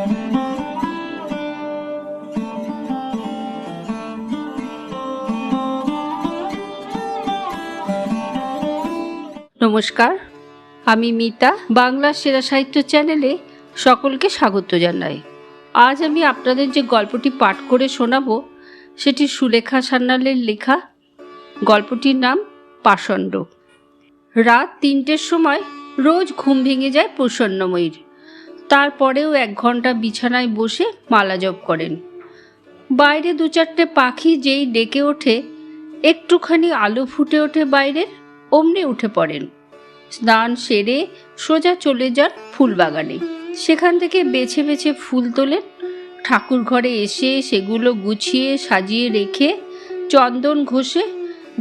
নমস্কার, আমি মিতা। বাংলা সেরা সাহিত্য চ্যানেলে সকলকে স্বাগত জানাই। আজ আমি আপনাদের যে গল্পটি পাঠ করে শোনাবো সেটি সুলেখা সান্যালের লেখা। গল্পটির নাম পাষণ্ড। রাত ৩টের সময় রোজ ঘুম ভেঙে যায় প্রসন্নময়ীর। তারপরেও ১ ঘন্টা বিছানায় বসে মালা জপ করেন। বাইরে ২-৪টে পাখি যেই ডেকে ওঠে, একটুখানি আলো ফুটে ওঠে বাইরের, অমনি উঠে পড়েন। স্নান সেরে সোজা চলে যান ফুলবাগানে। সেখান থেকে বেছে বেছে ফুল তোলেন। ঠাকুর ঘরে এসে সেগুলো গুছিয়ে সাজিয়ে রেখে চন্দন ঘষে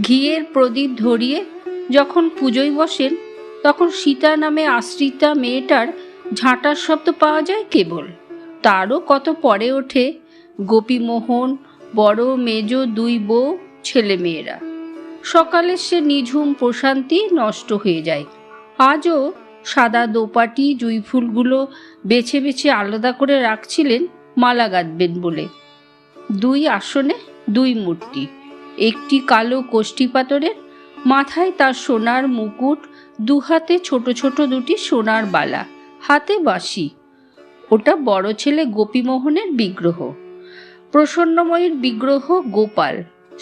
ঘিয়ের প্রদীপ ধরিয়ে যখন পুজোয় বসেন, তখন সীতা নামে আশ্রিতা মেয়েটার ঝাঁটার শব্দ পাওয়া যায় কেবল। তারও কত পরে ওঠে গোপীমোহন, বড় মেজ ২ বউ, ছেলে মেয়েরা। সকালে সে নিঝুম প্রশান্তি নষ্ট হয়ে যায়। আজও সাদা দোপাটি জুঁই ফুলগুলো বেছে বেছে আলাদা করে রাখছিলেন মালা গাঁথবেন বলে। ২ আসনে ২ মূর্তি, একটি কালো কোষ্ঠী পাথরের, মাথায় তার সোনার মুকুট, ২ হাতে ছোট ছোট ২টি সোনার বালা, হাতে বাঁশি। ওটা বড় ছেলে গোপীমোহনের বিগ্রহ। প্রসন্নময়ীর বিগ্রহ গোপাল,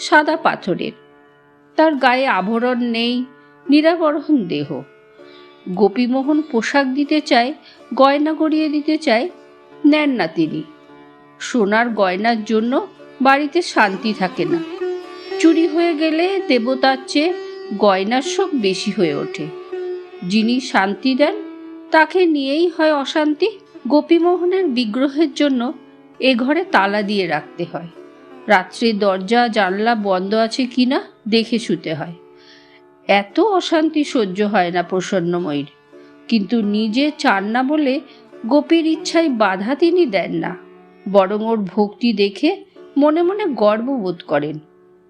সাদা পাথরের। তার গায়ে আভরণ নেই, নিরাবরণ দেহ। গোপীমোহন পোশাক দিতে চায়, গয়না গড়িয়ে দিতে চায়, নেন না তিনি। সোনার গয়নার জন্য বাড়িতে শান্তি থাকে না। চুরি হয়ে গেলে দেবতার চেয়ে গয়নার শোক বেশি হয়ে ওঠে। যিনি শান্তি দেন তাকে নিয়েই হয় অশান্তি। গোপীমোহনের বিগ্রহের জন্য এ ঘরে তালা দিয়ে রাখতে হয়। রাত্রে দরজা জানলা বন্ধ আছে কিনা দেখে শুতে হয়। এত অশান্তি সহ্য হয় না প্রসন্নময়ীর, কিন্তু নিজে চান না বলে গোপীর ইচ্ছায় বাধা তিনি দেন না। বরং ওর ভক্তি দেখে মনে মনে গর্ববোধ করেন।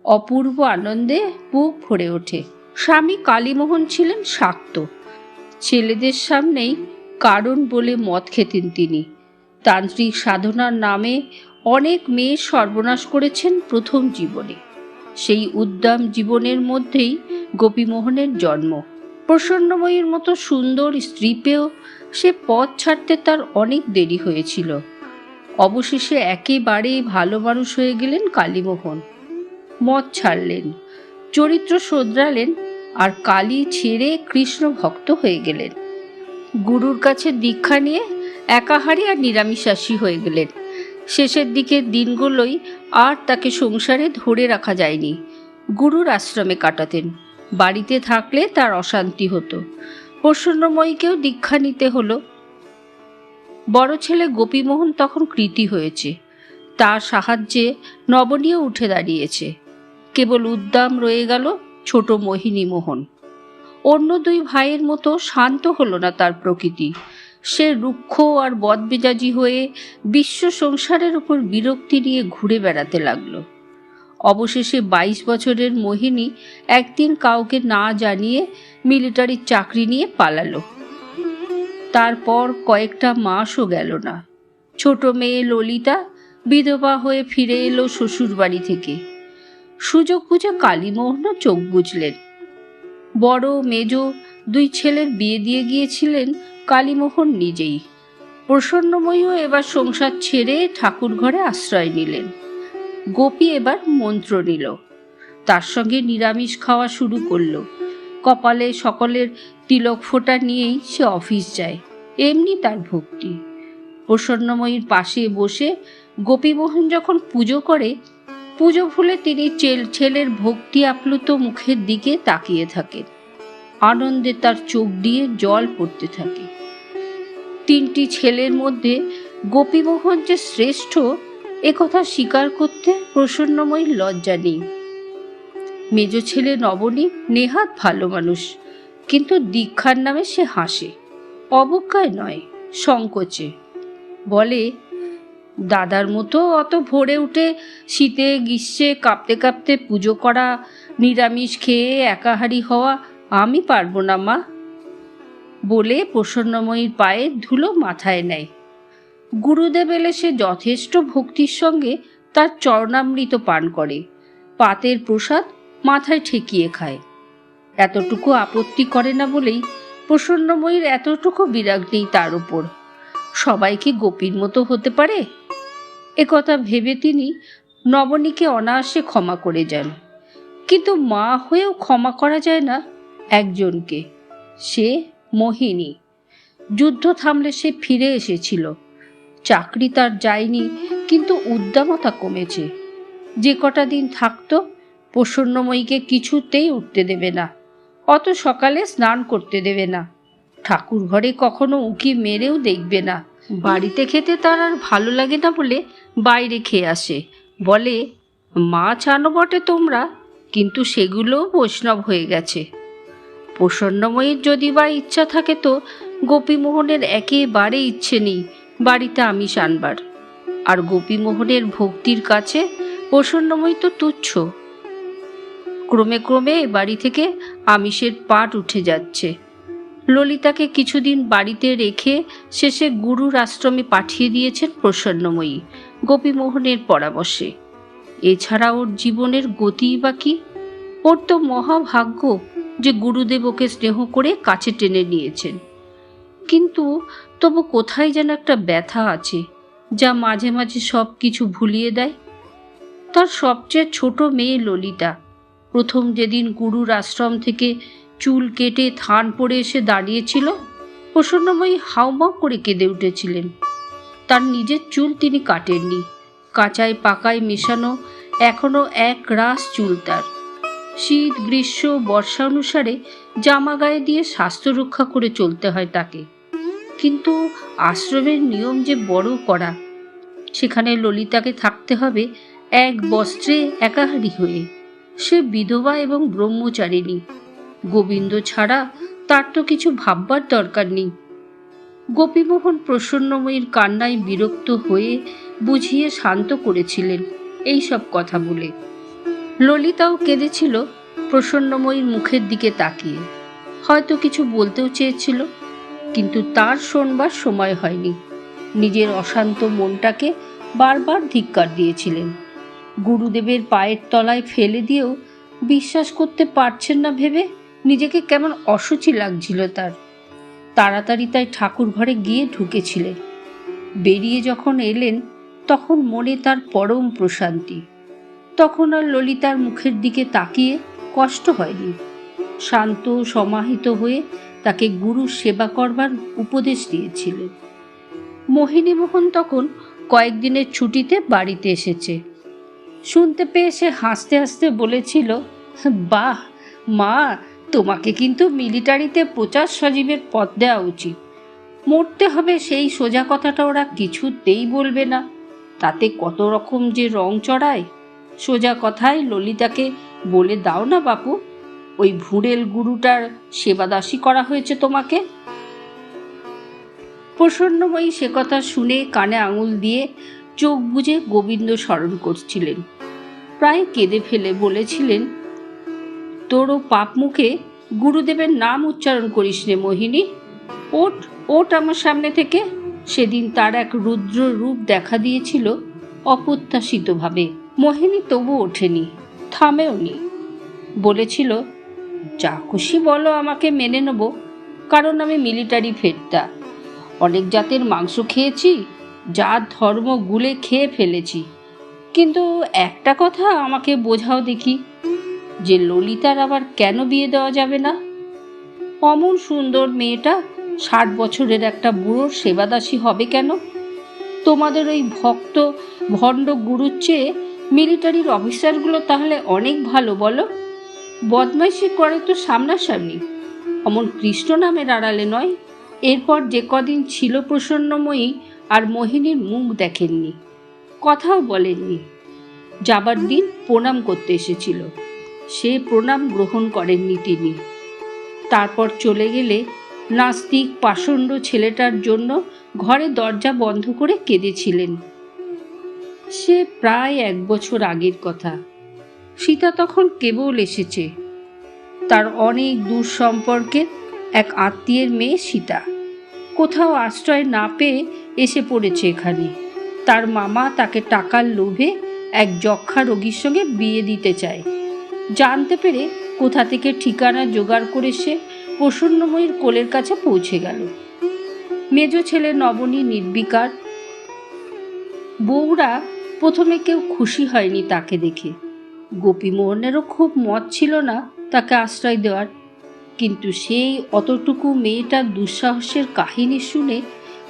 অপূর্ব আনন্দে বুক ভরে ওঠে। স্বামী কালীমোহন ছিলেন শাক্ত। ছেলেদের সামনেই কারণ বলে মদ খেতেন তিনি। তান্ত্রিক সাধনার নামে অনেক মেয়ে সর্বনাশ করেছেন প্রথম জীবনে। সেই উদ্দাম জীবনের মধ্যেই গোপীমোহনের জন্ম। প্রসন্নময়ীর মতো সুন্দর স্ত্রী পেয়েও সে পথ ছাড়তে তার অনেক দেরি হয়েছিল। অবশেষে একেবারে ভালো মানুষ হয়ে গেলেন কালীমোহন। মদ ছাড়লেন, চরিত্র শোধরালেন, আর কালী ছেড়ে কৃষ্ণ ভক্ত হয়ে গেলেন। গুরুর কাছে দীক্ষা নিয়ে একাহারী আর নিরামিষাশী হয়ে গেলেন। শেষের দিকের দিনগুলোই আর তাকে সংসারে ধরে রাখা যায়নি। গুরুর আশ্রমে কাটাতেন। বাড়িতে থাকলে তার অশান্তি হতো। প্রসন্নময়ীকেও দীক্ষা নিতে হলো। বড় ছেলে গোপীমোহন তখন কৃতী হয়েছে। তার সাহায্যে নবনীও উঠে দাঁড়িয়েছে। কেবল উদ্দাম রয়ে গেল ছোট মোহিনী মোহন। অন্য 2 ভাইয়ের মতো শান্ত হলো না তার প্রকৃতি। সে রুক্ষ আর বদমেজাজি হয়ে বিশ্ব সংসারের উপর বিরক্তি নিয়ে ঘুরে বেড়াতে লাগলো। অবশেষে 22 বছরের মোহিনী একদিন কাউকে না জানিয়ে মিলিটারির চাকরি নিয়ে পালালো। তারপর কয়েকটা মাসও গেল না। ছোট মেয়ে ললিতা বিধবা হয়ে ফিরে এলো শ্বশুর বাড়ি থেকে। সুযোগ বুঝে কালীমোহনও চোখ বুঝলেন। বড় মেজ 2 ছেলের বিয়ে দিয়ে গিয়েছিলেন কালীমোহন নিজেই। প্রসন্নময়ীও এবার সংসার ছেড়ে ঠাকুর ঘরে আশ্রয় নিলেন। গোপী এবার মন্ত্র নিল। তার সঙ্গে নিরামিষ খাওয়া শুরু করলো। কপালে সকলের তিলক ফোঁটা নিয়েই সে অফিস যায়। এমনি তার ভক্তি। প্রসন্নময়ীর পাশে বসে গোপীমোহন যখন পুজো করে, পুজো ভুলে তিনি ছেলের ভক্তি আপ্লুত মুখের দিকে তাকিয়ে থাকেন। আনন্দে তার চোখ দিয়ে জল পড়তে থাকে। 3টি ছেলের মধ্যে গোপীমোহন যে শ্রেষ্ঠ, একথা স্বীকার করতে প্রসন্নময়ীর লজ্জা নেই। মেজ ছেলে নবনী নেহাত ভালো মানুষ, কিন্তু দীক্ষার নামে সে হাসে। অবজ্ঞায় নয়, সংকোচে। বলে, দাদার মতো অত ভোরে উঠে শীতে গ্রীষ্মে কাঁপতে কাঁপতে পুজো করা, নিরামিষ খেয়ে একাহারী হওয়া আমি পারবো না মা। বলে প্রসন্নময়ীর পায়ে ধুলো মাথায় নেয়। গুরুদেব এলে সে যথেষ্ট ভক্তির সঙ্গে তার চরণামৃত পান করে, পাতের প্রসাদ মাথায় ঠেকিয়ে খায়। এতটুকু আপত্তি করে না বলেই প্রসন্নময়ীর এতটুকু বিরাগ নেই তার উপর। সবাই কি গোপীর মতো হতে পারে? একথা ভেবে তিনি নবনীকে অনায়াসে ক্ষমা করে যান। কিন্তু মা হয়েও ক্ষমা করা যায় না একজনকে, সে মোহিনী। যুদ্ধ থামলে সে ফিরে এসেছিল, চাকরি তার যায়নি, কিন্তু উদ্দামতা কমেছে। যে কটা দিন থাকতো প্রসন্নময়ীকে কিছুতেই উঠতে দেবে না, অত সকালে স্নান করতে দেবে না, ঠাকুর ঘরে কখনো উঁকি মেরেও দেখবে না। বাড়িতে খেতে তার আর ভালো লাগে না বলে বাইরে খেয়ে আসে। বলে, মাছ আনো বটে তোমরা, কিন্তু সেগুলোও বৈষ্ণব হয়ে গেছে। প্রসন্নময়ীর যদি বা ইচ্ছা থাকে তো গোপীমোহনের একেবারে ইচ্ছে নেই বাড়িতে আমিষ আনবার। আর গোপীমোহনের ভক্তির কাছে প্রসন্নময়ী তো তুচ্ছ। ক্রমে ক্রমে এ বাড়ি থেকে আমিষের পাট উঠে যাচ্ছে। ললিতাকে কিছুদিন বাড়িতে রেখে শেষে গুরুর আশ্রমে পাঠিয়ে দিয়েছেন প্রসন্নময়ী গোপীমোহনের পরামর্শে। এছাড়া ওর জীবনের গতিই বা কি? ওর তো মহাভাগ্য যে গুরুদেব ওকে স্নেহ করে কাছে টেনে নিয়েছেন। কিন্তু তবু কোথায় যেন একটা ব্যথা আছে যা মাঝে মাঝে সব কিছু ভুলিয়ে দেয়। তার সবচেয়ে ছোট মেয়ে ললিতা প্রথম যেদিন গুরুর আশ্রম থেকে চুল কেটে থান পড়ে এসে দাঁড়িয়েছিল, প্রসন্নময়ী হাউমাউ করে কেঁদে উঠেছিলেন। তার নিজের চুল তিনি কাটেননি, কাঁচায় পাকায় মেশানো এখনো এক রাশ চুল তার। শীত গ্রীষ্ম বর্ষা অনুসারে জামা গায়ে দিয়ে স্বাস্থ্য রক্ষা করে চলতে হয় তাকে। কিন্তু আশ্রমের নিয়ম যে বড় কড়া। সেখানে ললিতাকে থাকতে হবে এক বস্ত্রে একাহারী হয়ে। সে বিধবা এবং ব্রহ্মচারিণী। গোবিন্দ ছাড়া তার তো কিছু ভাববার দরকার নেই। গোপীমোহন প্রসন্নময়ীর কান্নায় বিরক্ত হয়ে বুঝিয়ে শান্ত করেছিলেন এই সব কথা বলে। ললিতাও কেঁদেছিল প্রসন্নময়ীর মুখের দিকে তাকিয়ে। হয়তো কিছু বলতেও চেয়েছিল, কিন্তু তার শোনবার সময় হয়নি। নিজের অশান্ত মনটাকে বারবার ধিক্কার দিয়েছিলেন। গুরুদেবের পায়ের তলায় ফেলে দিয়েও বিশ্বাস করতে পারছেন না ভেবে নিজেকে কেমন অসুচি লাগছিল তার। তাড়াতাড়ি তাই ঠাকুর ঘরে গিয়ে ঢুকেছিলেন। বেরিয়ে যখন এলেন তখন মনে তার পরম প্রশান্তি। তখন আর ললিতার মুখের দিকে তাকিয়ে কষ্ট হয়নি। শান্ত সমাহিত হয়ে তাকে গুরুর সেবা করবার উপদেশ দিয়েছিলেন। মোহিনীমোহন তখন কয়েকদিনের ছুটিতে বাড়িতে এসেছে। শুনতে পেয়ে সে হাসতে হাসতে বলেছিল, বাহ মা, তোমাকে কিন্তু মিলিটারিতে প্রচার সজীবের পদ দেওয়া উচিত। মরতে হবে সেই সোজা কথাটা ওরা কিছুতেই বলবে না, তাতে কত রকম যে রং চড়ায়। সোজা কথায় ললিতাকে বলে দাও না বাপু, ওই ভুঁড়েল গুরুটার সেবাদাসী করা হয়েছে তোমাকে। প্রসন্নময়ী সে কথা শুনে কানে আঙুল দিয়ে চোখ বুজে গোবিন্দ স্মরণ করছিলেন। প্রায় কেঁদে ফেলে বলেছিলেন, তোরও পাপ মুখে গুরুদেবের নাম উচ্চারণ করিস নে মোহিনী। ওঠ ওঠ আমার সামনে থেকে। সেদিন তার এক রুদ্র রূপ দেখা দিয়েছিল অপ্রত্যাশিতভাবে। মোহিনী তবু ওঠেনি, থামেওনি। বলেছিল, যা খুশি বলো, আমাকে মেনে নেব, কারণ আমি মিলিটারি ফেরতা। অনেক জাতের মাংস খেয়েছি, জাত ধর্ম গুলে খেয়ে ফেলেছি, কিন্তু একটা কথা আমাকে বোঝাও দেখি, যে ললিতার আবার কেন বিয়ে দেওয়া যাবে না? অমন সুন্দর মেয়েটা 60 বছরের একটা বুড়োর সেবাদাসী হবে কেন? তোমাদের ওই ভক্ত ভণ্ড গুরুর চেয়ে মিলিটারির অফিসারগুলো তাহলে অনেক ভালো বলো? বদমাইশি করে তো সামনাসামনি, অমন কৃষ্ণ নামের আড়ালে নয়। এরপর যে কদিন ছিল প্রসন্নময়ী আর মোহিনীর মুখ দেখেননি, কথাও বলেননি। যাবার দিন প্রণাম করতে এসেছিল, সে প্রণাম গ্রহণ করেননি তিনি। তারপর চলে গেলে নাস্তিক পাষণ্ড ছেলেটার জন্য ঘরে দরজা বন্ধ করে কেঁদেছিলেন। সে প্রায় 1 বছর আগের কথা। সীতা তখন কেবল এসেছে। তার অনেক দূর সম্পর্কের এক আত্মীয়ের মেয়ে সীতা। কোথাও আশ্রয় না পেয়ে এসে পড়েছে এখানে। তার মামা তাকে টাকার লোভে এক যক্ষা রোগীর সঙ্গে বিয়ে দিতে চায়। জানতে পেরে কোথা থেকে ঠিকানা জোগাড় করে সে প্রসন্নময়ীর কোলের কাছে পৌঁছে গেল। মেজ ছেলে নবনী নির্বিকার। বউরা প্রথমে কেউ খুশি হয়নি তাকে দেখে। গোপীমোহনেরও খুব মত ছিল না তাকে আশ্রয় দেওয়ার, কিন্তু সেই অতটুকু মেয়েটার দুঃসাহসের কাহিনী শুনে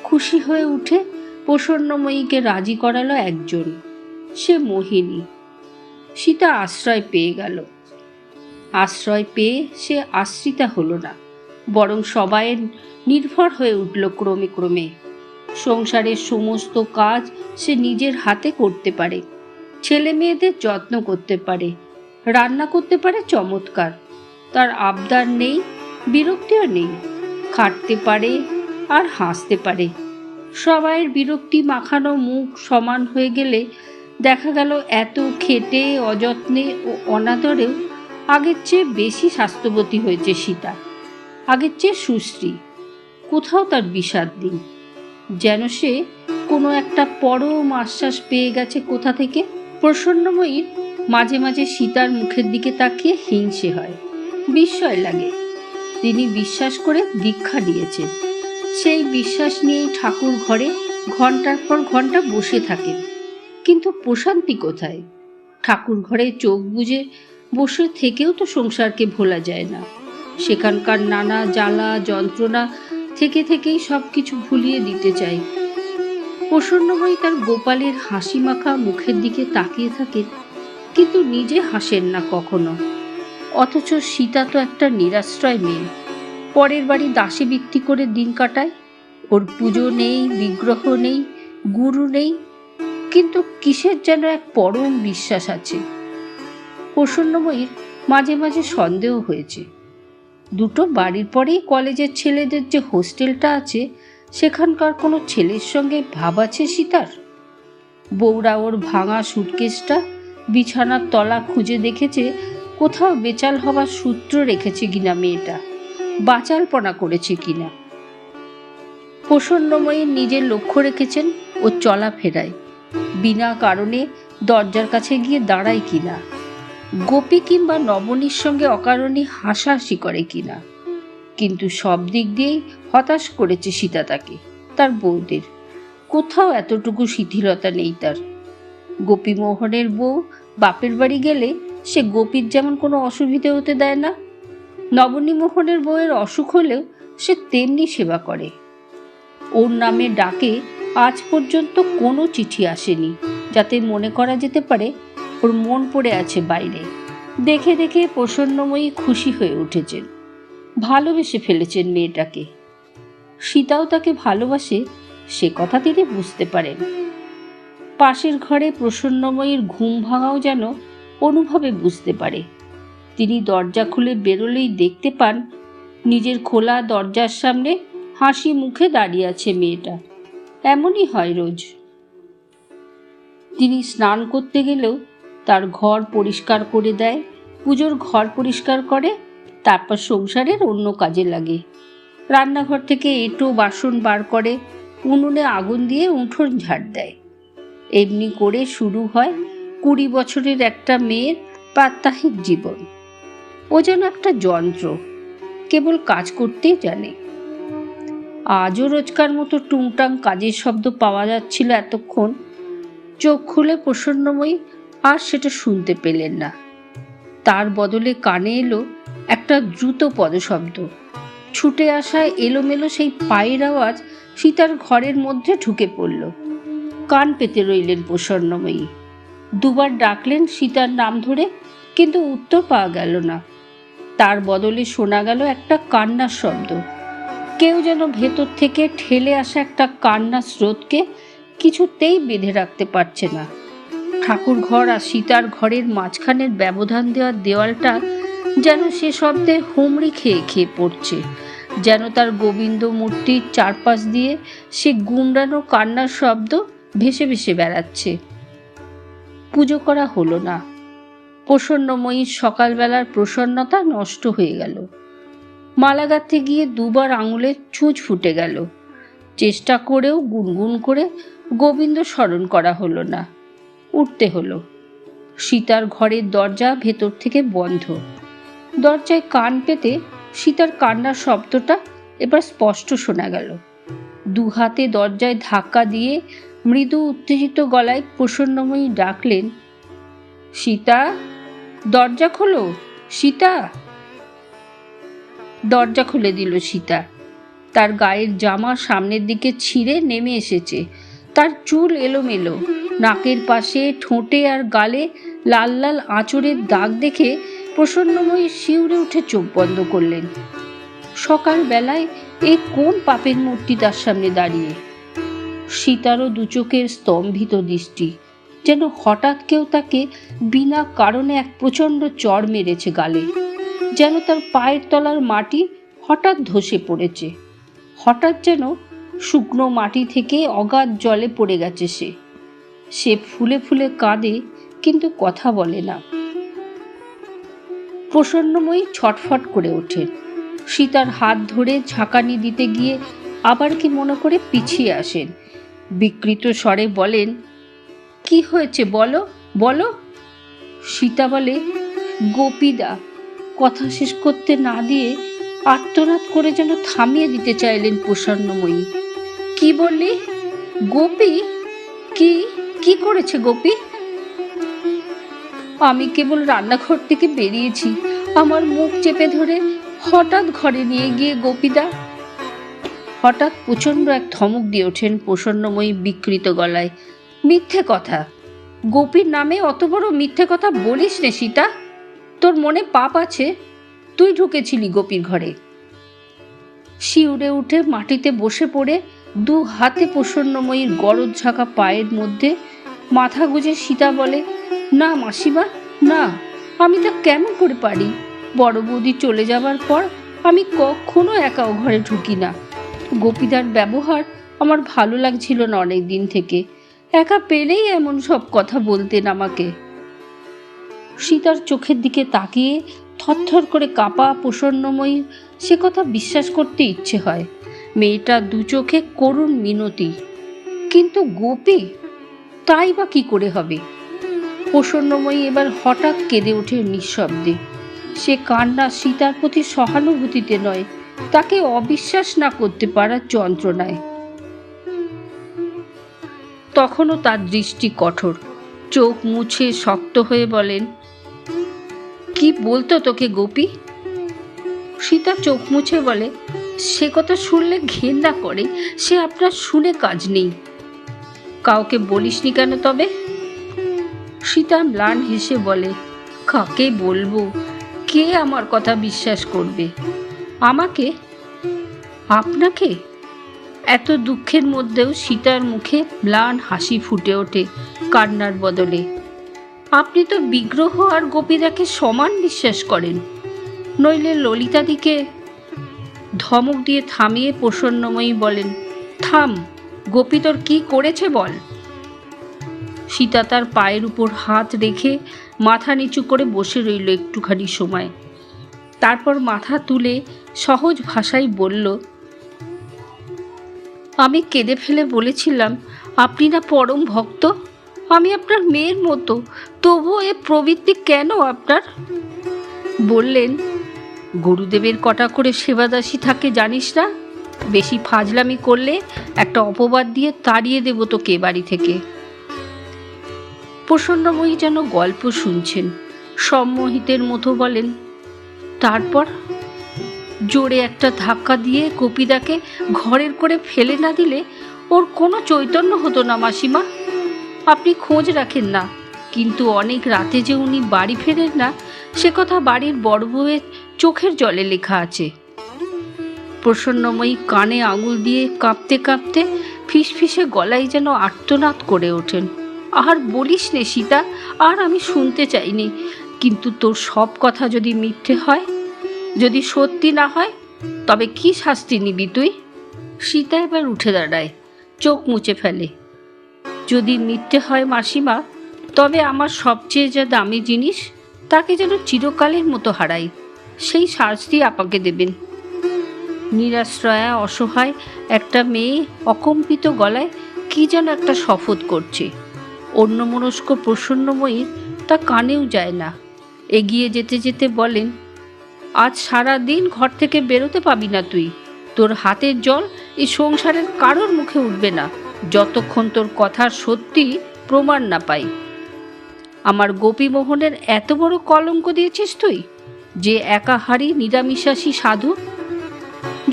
খুশি হয়ে উঠে প্রসন্নময়ীকে রাজি করালো একজন, সে মোহিনী। সীতা আশ্রয় পেয়ে গেল। আশ্রয় পেয়ে সে আশ্রিতা হলো না, বরং সবাইয়ের নির্ভর হয়ে উঠল ক্রমে ক্রমে। সংসারের সমস্ত কাজ সে নিজের হাতে করতে পারে, ছেলে মেয়েদের যত্ন করতে পারে, রান্না করতে পারে চমৎকার। তার আবদার নেই, বিরক্তিও নেই, খাটতে পারে আর হাসতে পারে। সবাইয়ের বিরক্তি মাখানো মুখ সমান হয়ে গেলে দেখা গেল এত খেটে অযত্নে ও অনাদরেও আগের চেয়ে বেশি স্বাস্থ্যবতী হয়েছে সীতা, আগের চেয়ে সুশ্রী। কোথাও তার বিষাদ নেই, যেন সে কোনো একটা পরম আশ্বাস পেয়ে গেছে কোথা থেকে। প্রসন্নময়ীর মাঝে মাঝে সীতার মুখের দিকে তাকিয়ে হিংসে হয়, বিস্ময় লাগে। তিনি বিশ্বাস করে দীক্ষা দিয়েছেন, সেই বিশ্বাস নিয়েই ঠাকুর ঘরে ঘন্টার পর ঘন্টা বসে থাকেন। কিন্তু প্রশান্তি কোথায়? ঠাকুর ঘরে চোখ বুজে বসে থেকেও তো সংসারকে ভোলা যায় না। সেখানকার নানা জ্বালা যন্ত্রণা থেকে থেকেই সব কিছু ভুলিয়ে দিতে চাই। প্রসন্নময়ী তার গোপালের হাসি মাখা মুখের দিকে তাকিয়ে থাকেন, কিন্তু নিজে হাসেন না কখনো। অথচ সীতা তো একটা নিরাশ্রয় মেয়ে, পরের বাড়ি দাসী বিক্রি করে দিন কাটায়। ওর পুজো নেই, বিগ্রহ নেই, গুরু নেই, কিন্তু কিসের যেন এক পরম বিশ্বাস আছে। প্রসন্নময়ীর মাঝে মাঝে সন্দেহ হয়েছে, দুটো বাড়ির পরেই কলেজের ছেলেদের যে হোস্টেলটা আছে সেখানকার কোনো ছেলের সঙ্গে ভাব আছে সীতার। বউরা ওর ভাঙা সুটকেসটা বিছানার তলা খুঁজে দেখেছে, কোথাও বেচাল হবার সূত্র রেখেছে কিনা মেয়েটা, বাচালপনা করেছে কিনা। প্রসন্নময়ীর নিজের লক্ষ্য রেখেছেন ও চলাফেরায় বিনা কারণে দরজার কাছে গিয়ে দাঁড়ায় কিনা, গোপী কিংবা নবনীর সঙ্গে অকারণে হাসাহাসি করে কিনা। কিন্তু সব দিক দিয়েই হতাশ করেছে সীতা তাকে, তার বউদের। কোথাও এতটুকু শিথিলতা নেই তার। গোপীমোহনের বউ বাপের বাড়ি গেলে সে গোপীর যেমন কোনো অসুবিধে হতে দেয় না, নবনীমোহনের বউয়ের অসুখ হলেও সে তেমনি সেবা করে। ওর নামে ডাকে আজ পর্যন্ত কোনো চিঠি আসেনি যাতে মনে করা যেতে পারে ওর মন পড়ে আছে বাইরে। দেখে দেখে প্রসন্নময়ী খুশি হয়ে উঠেছেন, ভালোবেসে ফেলেছেন মেয়েটাকে। সীতাও তাকে ভালোবাসে, সে কথা তিনি বুঝতে পারেন। পাশের ঘরে প্রসন্নময়ীর ঘুম ভাঙাও যেন অনুভবে বুঝতে পারে। তিনি দরজা খুলে বেরোলেই দেখতে পান নিজের খোলা দরজার সামনে হাসি মুখে দাঁড়িয়ে আছে মেয়েটা। এমনই হয় রোজ। তিনি স্নান করতে গেলেও তার ঘর পরিষ্কার করে দেয়, পুজোর ঘর পরিষ্কার করে, তারপর সংসারের অন্য কাজে লাগে। রান্নাঘর থেকে এঁটো বাসন বার করে, উনুনে আগুন দিয়ে উঠোন ঝাড় দেয়। এমনি করে শুরু হয় 20 বছরের একটা মেয়ের প্রাত্যহিক জীবন। ও যেন একটা যন্ত্র, কেবল কাজ করতেই জানে। আজও রোজকার মতো টুংটাং কাজের শব্দ পাওয়া যাচ্ছিল এতক্ষণ। চোখ খুলে প্রসন্নময়ী আর সেটা শুনতে পেলেন না। তার বদলে কানে এলো একটা দ্রুত পদশব্দ। ছুটে আসা এলোমেলো সেই পায়ের আওয়াজ সীতার ঘরের মধ্যে ঢুকে পড়ল। কান পেতে রইলেন প্রসন্নময়ী। দুবার ডাকলেন সীতার নাম ধরে, কিন্তু উত্তর পাওয়া গেল না। তার বদলে শোনা গেল একটা কান্নার শব্দ। কেউ যেন ভেতর থেকে ঠেলে আসা একটা কান্নার স্রোতকে কিছুতেই বেঁধে রাখতে পারছে না। ঠাকুর ঘর আর সীতার ঘরের মাঝখানের ব্যবধান দেওয়ার দেওয়ালটা যেন সে শব্দে হুমড়ি খেয়ে খেয়ে পড়ছে, যেন তার গোবিন্দ মূর্তির চারপাশ দিয়ে সে গুমরানো কান্নার শব্দ ভেসে ভেসে বেড়াচ্ছে। পুজো করা হলো না। প্রসন্নময়ীর সকালবেলার প্রসন্নতা নষ্ট হয়ে গেল। মালা গাঁথতে গিয়ে দুবার আঙুলের ছুঁচ ফুটে গেল। চেষ্টা করেও গুনগুন করে গোবিন্দ স্মরণ করা হলো না। উঠতে হলো। সীতার ঘরের দরজা ভেতর থেকে বন্ধ। দরজায় কান পেতে সীতার কান্নার শব্দটা এবার স্পষ্ট শোনা গেল। দু হাতে দরজায় ধাক্কা দিয়ে মৃদু উত্তেজিত গলায় প্রসন্নময়ী ডাকলেন, সীতা, দরজা খোলো, সীতা। দরজা খুলে দিল সীতা। তার গায়ের জামা সামনের দিকে ছিঁড়ে নেমে এসেছে। তার চুল এলোমেলো, নাকের পাশে, ঠোঁটে আর গালে লাল লাল আঁচড়ের দাগ দেখে প্রসন্নময়ী শিউরে উঠে চোখ বন্ধ করলেন। সকালবেলায় এই কোন পাপের মূর্তি তার সামনে দাঁড়িয়ে? সীতারও দু চোখের স্তম্ভিত দৃষ্টি, যেন হঠাৎ কেউ তাকে বিনা কারণে এক প্রচণ্ড চড় মেরেছে গালে, যেন তার পায়ের তলার মাটি হঠাৎ ধসে পড়েছে। হঠাৎ যেন শুকনো মাটি থেকে অগাধ জলে পড়ে গেছে সে ফুলে ফুলে কাঁদে, কিন্তু কথা বলে না। প্রসন্নময়ী ছটফট করে ওঠে। সীতার হাত ধরে ঝাঁকানি দিতে গিয়ে আবার কি মনে করে পিছিয়ে আসেন। বিকৃত স্বরে বলেন, কি হয়েছে বলো বলো। সীতা বলে, গোপীদা। কথা শেষ করতে না দিয়ে আর্তনাদ করে যেন থামিয়ে দিতে চাইলেন প্রসন্নময়ী। কি বললি? গোপী? কি কি করেছে গোপী? আমি কেবল রান্নাঘর থেকে বেরিয়েছি, আমার মুখ চেপে ধরে হঠাৎ ঘরে নিয়ে গিয়ে গোপীদা। হঠাৎ প্রচণ্ড এক ধমক দিয়ে ওঠেন প্রসন্নময়ী বিকৃত গলায়। মিথ্যে কথা! গোপীর নামে অত বড় মিথ্যে কথা বলিস রে সীতা। তোর মনে পাপ আছে, তুই ঢুকেছিলি গোপীর ঘরে। শিউরে উঠে মাটিতে বসে পড়ে দু হাতে প্রসন্নময়ীর গরদ ঝাঁকা পায়ের মধ্যে মাথা গুজে সীতা বলে, না মাসিমা, না, আমি তা কেমন করে পারি? বড় বৌদি চলে যাবার পর আমি কখনো একা ও ঘরে ঢুকি না। গোপীদার ব্যবহার আমার ভালো লাগছিল না অনেক দিন থেকে। একা পেলেই এমন সব কথা বলতেন আমাকে। সীতার চোখের দিকে তাকিয়ে থরথর করে কাঁপা প্রসন্নময়ী সে কথা বিশ্বাস করতে ইচ্ছে হয়। মেয়েটা দু চোখে করুণ মিনতি। কিন্তু গোপী, তাই বা কি করে হবে? প্রসন্নময়ী এবার হঠাৎ কেঁদে ওঠে নিঃশব্দে। সে কান্না সীতার প্রতি সহানুভূতিতে নয়, তাকে অবিশ্বাস না করতে পারার যন্ত্রণায়। তখনও তার দৃষ্টি কঠোর। চোখ মুছে শক্ত হয়ে বলেন, কি বলতো তোকে গোপী? সীতা চোখ মুছে বলে, সে কথা শুনলে ঘেন্না করে, সে আপনার শুনে কাজ নেই। কাউকে বলিসনি কেন তবে? সীতা ম্লান হেসে বলে, কাকে বলবো? কে আমার কথা বিশ্বাস করবে? আমাকে? আপনাকে? এত দুঃখের মধ্যেও সীতার মুখে ম্লান হাসি ফুটে ওঠে কান্নার বদলে। আপনি তো বিগ্রহ আর গোপীদাকে সমান বিশ্বাস করেন, নইলে ললিতাদিকে। ধমক দিয়ে থামিয়ে প্রসন্নময়ী বলেন, থাম, গোপী তোর কি করেছে বল। সীতা তার পায়ের উপর হাত রেখে মাথা নিচু করে বসে রইল একটুখানি সময়। তারপর মাথা তুলে সহজ ভাষায় বলল, আমি কেঁদে ফেলে বলেছিলাম, আপনি না পরম ভক্ত, আমি আপনার মেয়ের মতো, তবুও এ প্রবৃত্তি কেন আপনার? বললেন, গুরুদেবের কটা করে সেবাদাসী থাকে জানিস না? বেশি ফাজলামি করলে একটা অপবাদ দিয়ে তাড়িয়ে দেব তোকে বাড়ি থেকে। প্রসন্নময়ী যেন গল্প শুনছেন, সম্মোহিতের মতো বলেন, তারপর? জোরে একটা ধাক্কা দিয়ে গোপীদাকে ঘরের করে ফেলে না দিলে ওর কোনো চৈতন্য হতো না মাসিমা। আপনি খোঁজ রাখেন না, কিন্তু অনেক রাতে যে উনি বাড়ি ফেরেন না, সে কথা বাড়ির বড় বউয়ের চোখের জলে লেখা আছে। প্রসন্নময়ী কানে আঙুল দিয়ে কাঁপতে কাঁপতে ফিসফিসে গলায় যেন আর্তনাদ করে ওঠেন, আর বলিস নে সীতা, আর আমি শুনতে চাইনি। কিন্তু তোর সব কথা যদি মিথ্যে হয়, যদি সত্যি না হয়, তবে কি শাস্তি নিবি তুই? সীতা এবার উঠে দাঁড়ায়, চোখ মুছে ফেলে। যদি মিথ্যে হয় মাসিমা, তবে আমার সবচেয়ে যা দামি জিনিস তাকে যেন চিরকালের মতো হারাই, সেই শাস্তি আপাকে দেবেন। নিরাশ্রয়া অসহায় একটা মেয়ে অকম্পিত গলায় কি যেন একটা শপথ করছে। অন্যমনস্ক প্রসন্নময়ীর তা কানেও যায় না। এগিয়ে যেতে যেতে বলেন, আজ সারা দিন ঘর থেকে বেরোতে পাবি না তুই। তোর হাতের জল এই সংসারের কারোর মুখে উঠবে না যতক্ষণ তোর কথার সত্যি প্রমাণ না পাই। আমার গোপীমোহনের এত বড় কলঙ্ক দিয়েছিস তুই, যে একাহারী নিরামিষাসী সাধু।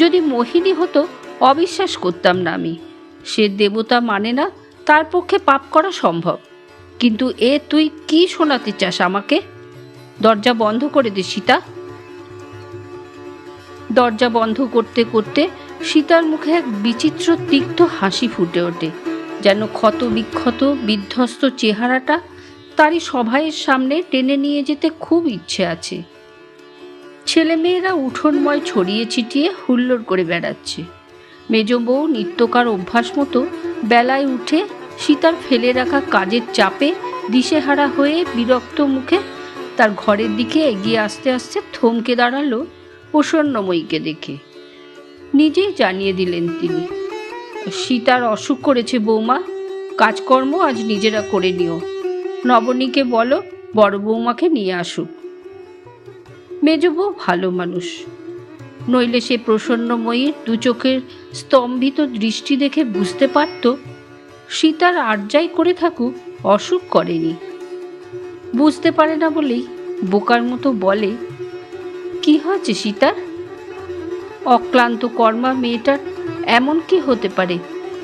যদি মোহিনী হতো অবিশ্বাস করতাম না আমি। সে দেবতা মানে না, তার পক্ষে পাপ করা সম্ভব। কিন্তু তুই কি শোনাতে চাস আমাকে? দরজা বন্ধ করে দে সীতা। দরজা বন্ধ করতে করতে সীতার মুখে এক বিচিত্র তিক্ত হাসি ফুটে ওঠে, যেন ক্ষত বিক্ষত বিধ্বস্ত চেহারাটা তারই সভায়ের সামনে টেনে নিয়ে যেতে খুব ইচ্ছে আছে। ছেলেমেয়েরা উঠোনময় ছড়িয়ে ছিটিয়ে হুল্লোড় করে বেড়াচ্ছে। মেজ বউ নিত্যকার অভ্যাস মতো বেলায় উঠে সীতার ফেলে রাখা কাজের চাপে দিশেহারা হয়ে বিরক্ত মুখে তার ঘরের দিকে এগিয়ে আসতে আসতে থমকে দাঁড়ালো প্রসন্নময়ীকে দেখে। নিজেই জানিয়ে দিলেন তিনি, সীতার অসুখ করেছে বৌমা, কাজকর্ম আজ নিজেরা করে নিও। নবনীকে বলো বড় বৌমাকে নিয়ে আসুক। মেজ বউ ভালো মানুষ, নইলে সে প্রসন্নময়ীর দু চোখের স্তম্ভিত দৃষ্টি দেখে বুঝতে পারত সীতার আর যাই করে থাকুক অসুখ করেনি। বুঝতে পারে না বলেই বোকার মতো বলে, কি হয়েছে সীতার? অক্লান্ত কর্মা মেয়েটার এমন কি হতে পারে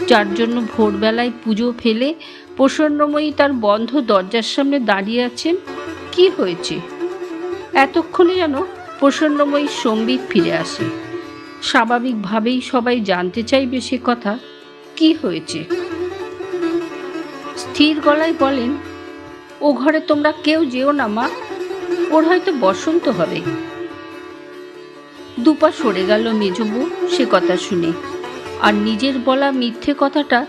যার জন্য ভোরবেলায় পুজো ফেলে প্রসন্নময়ী তার বন্ধ দরজার সামনে দাঁড়িয়ে আছেন? কি হয়েছে? এতক্ষণে যেন প্রসন্নময়ীর সম্বিত ফিরে আসে। স্বাভাবিকভাবেই সবাই জানতে চাইবে সে কথা, কি হয়েছে। স্থির গলায় বলেন, ও ঘরে তোমরা কেউ যেও না মা, ওর হয়তো বসন্ত হবে। দুপা সরে গেল মেজবু সে কথা শুনে, আর নিজের বলা মিথ্যে কথাটা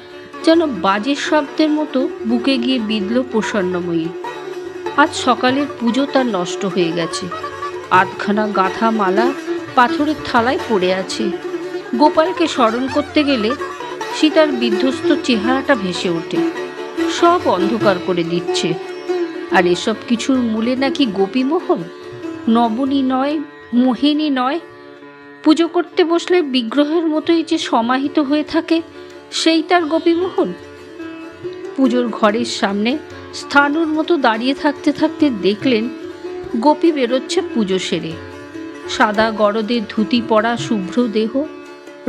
যেন বাজে শব্দের মতো বুকে গিয়ে বিঁধল প্রসন্নময়ী। আজ সকালের পুজো তার নষ্ট হয়ে গেছে। আধখানা গাঁথা মালা পাথরের থালায় পড়ে আছে। গোপালকে স্মরণ করতে গেলে সীতার বিধ্বস্ত চেহারাটা ভেসে ওঠে, সব অন্ধকার করে দিচ্ছে। আর এসব কিছুর মূলে নাকি গোপীমোহন, নবনী নয়, মোহিনী নয়। পুজো করতে বসলে বিগ্রহের মতোই যে সমাহিত হয়ে থাকে, সেই তার গোপীমোহন। পুজোর ঘরের সামনে স্থানুর মতো দাঁড়িয়ে থাকতে থাকতে দেখলেন গোপী বেরোচ্ছে পুজো সেরে। সাদা গরদের ধুতি পরা শুভ্র দেহ,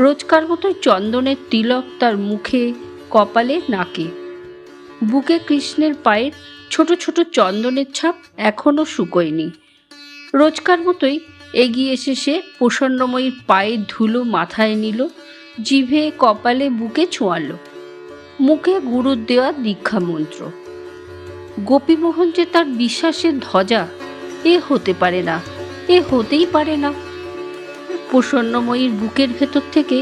রোজকার মতোই চন্দনের তিলক তার মুখে, কপালে, নাকে। বুকে কৃষ্ণের পায়ের ছোট ছোট চন্দনের ছাপ এখনো শুকোয়নি। রোজকার মতোই এগিয়ে এসে সে প্রসন্নময়ীর পায়ের ধুলো মাথায় নিল, জিভে কপালে বুকে ছোঁয়ালো। মুখে গুরুর দেওয়া দীক্ষা মন্ত্র। গোপীমোহন যে তার বিশ্বাসের ধ্বজা, এ হতে পারে না, এ হতেই পারে না। প্রসন্নময়ীর বুকের ভেতর থেকে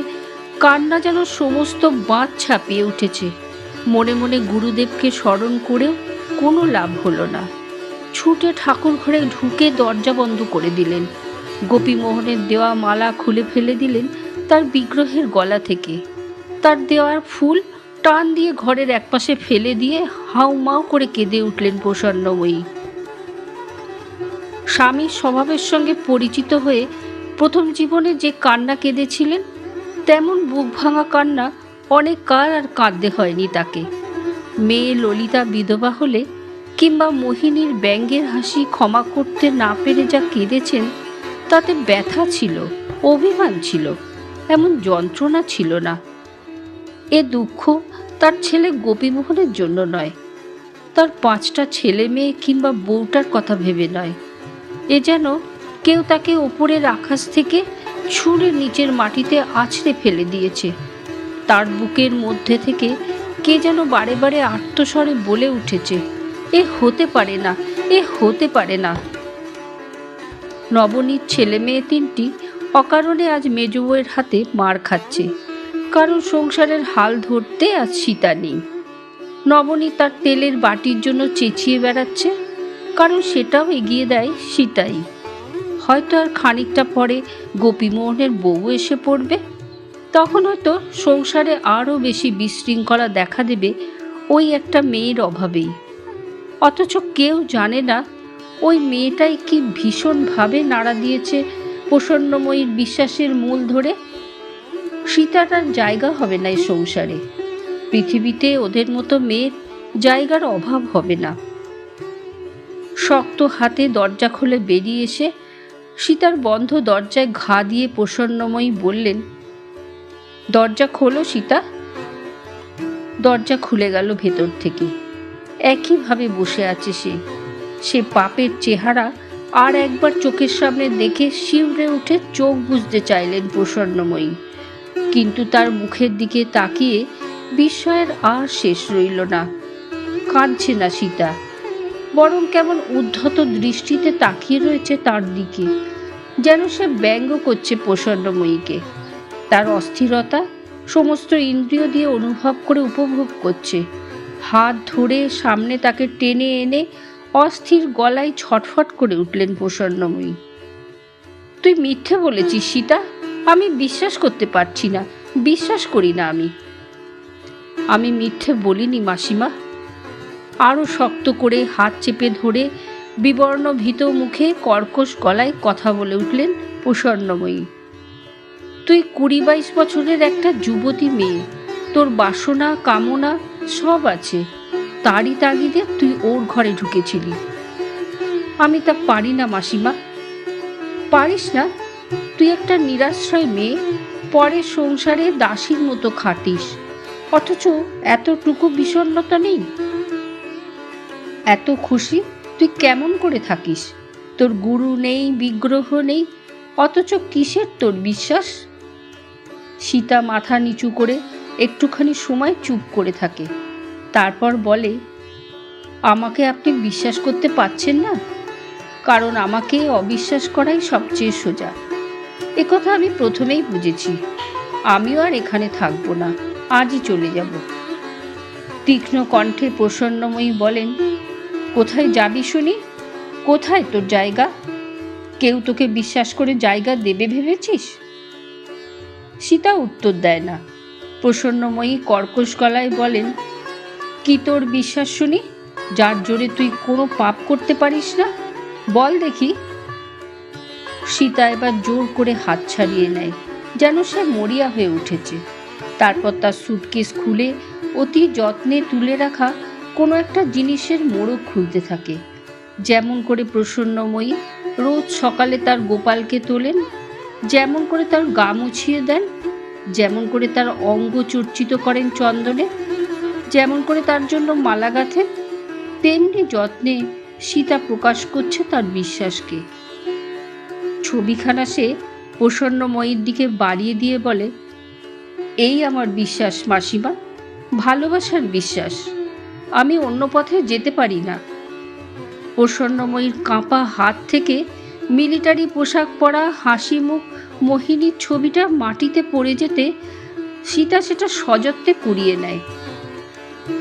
কান্না যেন সমস্ত বাঁধ ছাপিয়ে উঠেছে। মনে মনে গুরুদেবকে স্মরণ করেও কোনো লাভ হলো না। ছুটে ঠাকুর ঘরে ঢুকে দরজা বন্ধ করে দিলেন। গোপীমোহনের দেওয়া মালা খুলে ফেলে দিলেন তার বিগ্রহের গলা থেকে। তার দেওয়ার ফুল টান দিয়ে ঘরের একপাশে ফেলে দিয়ে হাউমাউ করে কেঁদে উঠলেন প্রসন্নময়ী। স্বামীর স্বভাবের সঙ্গে পরিচিত হয়ে প্রথম জীবনে যে কান্না কেঁদেছিলেন, তেমন বুক ভাঙা কান্না অনেক কাল আর কাঁদতে হয়নি তাকে। মেয়ে ললিতা বিধবা হলে কিংবা মোহিনীর ব্যঙ্গের হাসি ক্ষমা করতে না পেরে যা কেঁদেছেন, তাতে ব্যথা ছিল, অভিমান ছিল, এমন যন্ত্রণা ছিল না। এ দুঃখ তার ছেলে গোপীমোহনের জন্য নয়, তার 5টা ছেলে মেয়ে কিংবা বউটার কথা ভেবে নয়। এ যেন কেউ তাকে ওপরের আকাশ থেকে ছুঁড়ে নিচের মাটিতে আছড়ে ফেলে দিয়েছে। তার বুকের মধ্যে থেকে কে যেন বারে বারে আর্তস্বরে বলে উঠেছে, এ হতে পারে না, এ হতে পারে না। নবনীর ছেলে মেয়ে 3টি অকারণে আজ মেজ বউয়ের হাতে মার খাচ্ছে, কারণ সংসারের হাল ধরতে আজ সীতা নেই। নবনী তার তেলের বাটির জন্য চেঁচিয়ে বেড়াচ্ছে, কারণ সেটাও এগিয়ে দেয় সীতাই। হয়তো আর খানিকটা পরে গোপীমোহনের বউ এসে পড়বে, তখন হয়তো সংসারে আরও বেশি বিশৃঙ্খলা দেখা দেবে ওই একটা মেয়ের অভাবেই। অথচ কেউ জানে না ওই মেয়েটাই কি ভীষণভাবে নাড়া দিয়েছে প্রসন্নময়ীর বিশ্বাসের মূল ধরে। সীতার আর জায়গা হবে না এই সংসারে, পৃথিবীতে ওদের মতো মেয়ের জায়গার অভাব হবে না। শক্ত হাতে দরজা খুলে বেরিয়ে এসে সীতার বন্ধ দরজায় ঘা দিয়ে প্রসন্নময়ী বললেন, দরজা খোলো সীতা। দরজা খুলে গেল ভেতর থেকে। একইভাবে বসে আছে সে পাপের চেহারা আর একবার চোখের সামনে দেখে শিউরে উঠে চোখ বুজতে চাইলেন প্রসন্নময়ী, কিন্তু তার মুখের দিকে তাকিয়ে বিস্ময়ের আর শেষ রইল না। কাঁদছে না সীতা, বরং কেমন উদ্ধত দৃষ্টিতে তাকিয়ে রয়েছে তার দিকে, যেন সে ব্যঙ্গ করছে প্রসন্নময়ীকে। তার অস্থিরতা সমস্ত ইন্দ্রিয় দিয়ে অনুভব করে উপভোগ করছে। হাত ধরে সামনে তাকে টেনে এনে অস্থির গলায় ছটফট করে উঠলেন প্রসন্নময়ী। তুই মিথ্যে বলেছিস সীতা, আমি বিশ্বাস করতে পারছি না, বিশ্বাস করি না। আমি মিথ্যে বলিনি মাসিমা। আরও শক্ত করে হাত চেপে ধরে বিবর্ণ ভীত মুখে কর্কশ গলায় কথা বলে উঠলেন প্রসন্নময়ী। তুই 20-22 বছরের একটা যুবতী মেয়ে, তোর বাসনা কামনা সব আছে, তারই তাগিদে তুই ওর ঘরে ঢুকেছিলি। আমি তা পারি না মাসিমা। পারিস না? তুই একটা নিরাশ্রয় মেয়ে, পরের সংসারে দাসীর মতো খাটিস, অথচ এতটুকু বিষণ্ণতা নেই? এত খুশি তুই কেমন করে থাকিস? তোর গুরু নেই, বিগ্রহ নেই, অথচ কিসের তোর বিশ্বাস? সীতা মাথা নিচু করে একটুখানি সময় চুপ করে থাকে, তারপর বলে, আমাকে আপনি বিশ্বাস করতে পারছেন না, কারণ আমাকে অবিশ্বাস করাই সবচেয়ে সোজা। একথা আমি প্রথমেই বুঝেছি। আমিও আর এখানে থাকবো না, আজই চলে যাব। তীক্ষ্ণ কণ্ঠে প্রসন্নময়ী বলেন, কোথায় যাবি শুনি? কোথায় তোর জায়গা? কেউ তোকে বিশ্বাস করে জায়গা দেবে ভেবেছিস? সীতা উত্তর দেয় না। প্রসন্নময়ী কর্কশ গলায় বলেন, কি তোর বিশ্বাস শুনি, যার জোরে তুই কোনো পাপ করতে পারিস না? বল দেখি। সীতা এবার জোর করে হাত ছাড়িয়ে নেয়, যেন সে মরিয়া হয়ে উঠেছে। তারপর তার সুটকেস খুলে অতি যত্নে তুলে রাখা কোনো একটা জিনিসের মোড়ক খুলতে থাকে। যেমন করে প্রসন্নময়ী রোজ সকালে তার গোপালকে তোলেন, যেমন করে তার গা মুছিয়ে দেন, যেমন করে তার অঙ্গ চর্চিত করেন চন্দনে, যেমন করে তার জন্য মালা গাঁথেন, তেমনি যত্নে সীতা প্রকাশ করছে তার বিশ্বাসকে। ছবিখানা সে প্রসন্নময়ীর দিকে বাড়িয়ে দিয়ে বলে, এই আমার বিশ্বাস মাসিমা, ভালোবাসার বিশ্বাস। আমি অন্য পথে যেতে পারি না। প্রসন্নময়ীর কাঁপা হাত থেকে মিলিটারি পোশাক পরা হাসি মুখ মোহিনীর ছবিটা মাটিতে পড়ে যেতে সীতা সেটা সযত্নে কুড়িয়ে নেয়।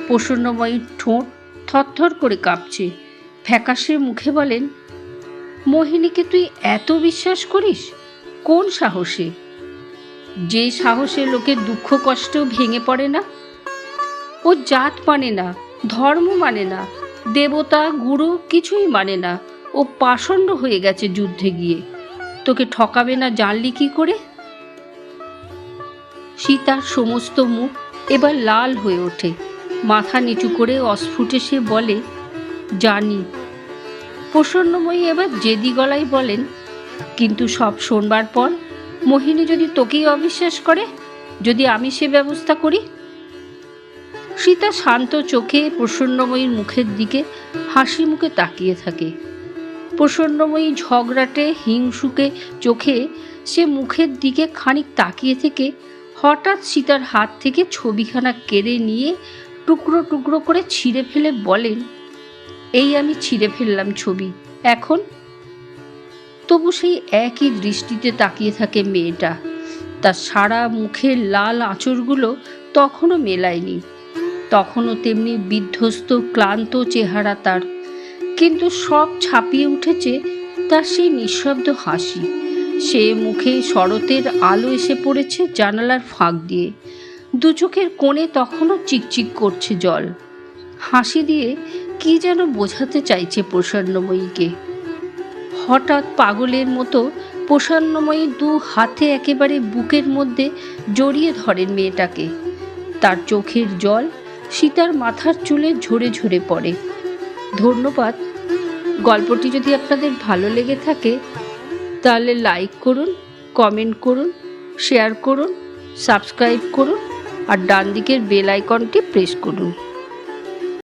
প্রসন্নময়ীর ঠোঁট থরথর করে কাঁপছে। ফ্যাকাশে মুখে বলেন, মোহিনীকে তুই এত বিশ্বাস করিস? কোন সাহসে? যে সাহসে লোকের দুঃখ কষ্টেও ভেঙে পড়ে না। ও জাত মানে না, ধর্ম মানে না, দেবতা গুরু কিছুই মানে না। ও পাষণ্ড হয়ে গেছে যুদ্ধে গিয়ে। তোকে ঠকাবে না জানলি কি করে? সীতার সমস্ত মুখ এবার লাল হয়ে ওঠে। মাথা নিচু করে অস্ফুটে সে বলে, জানি। প্রসন্নময়ী এবার জেদি গলায় বলেন, কিন্তু সব শোনবার পর মোহিনী যদি তোকেই অবিশ্বাস করে, যদি আমি সে ব্যবস্থা করি? সীতা শান্ত চোখে প্রসন্নময়ীর মুখের দিকে হাসি মুখে তাকিয়ে থাকে। প্রসন্নময়ী ঝগড়াটে হিংসুকে চোখে সে মুখের দিকে খানিক তাকিয়ে থেকে হঠাৎ সীতার হাত থেকে ছবিখানা কেড়ে নিয়ে টুকরো টুকরো করে ছিঁড়ে ফেলে বলেন, এই আমি ছিঁড়ে ফেললাম ছবি, এখন? তবু সেই একই দৃষ্টিতে তাকিয়ে থাকে মেয়েটা। তার সারা মুখের লাল আঁচড়গুলো তখনও মেলায়নি, তখনও তেমনি বিধ্বস্ত ক্লান্ত চেহারা তার, কিন্তু সব ছাপিয়ে উঠেছে তার সেই নিঃশব্দ হাসি, সে মুখে শরতের আলো এসে পড়েছে জানালার ফাঁক দিয়ে, দু চোখের কোণে তখনও চিকচিক করছে জল। হাসি দিয়ে কি যেন বোঝাতে চাইছে প্রসন্নময়ীকে। হঠাৎ পাগলের মতো প্রসন্নময়ী দু হাতে একেবারে বুকের মধ্যে জড়িয়ে ধরেন মেয়েটাকে। তার চোখের জল সীতার মাথার চুলে ঝরে ঝরে পড়ে। ধন্যবাদ। গল্পটি যদি আপনাদের ভালো লেগে থাকে তাহলে লাইক করুন, কমেন্ট করুন, শেয়ার করুন, সাবস্ক্রাইব করুন আর ডান দিকের বেল আইকনটি প্রেস করুন।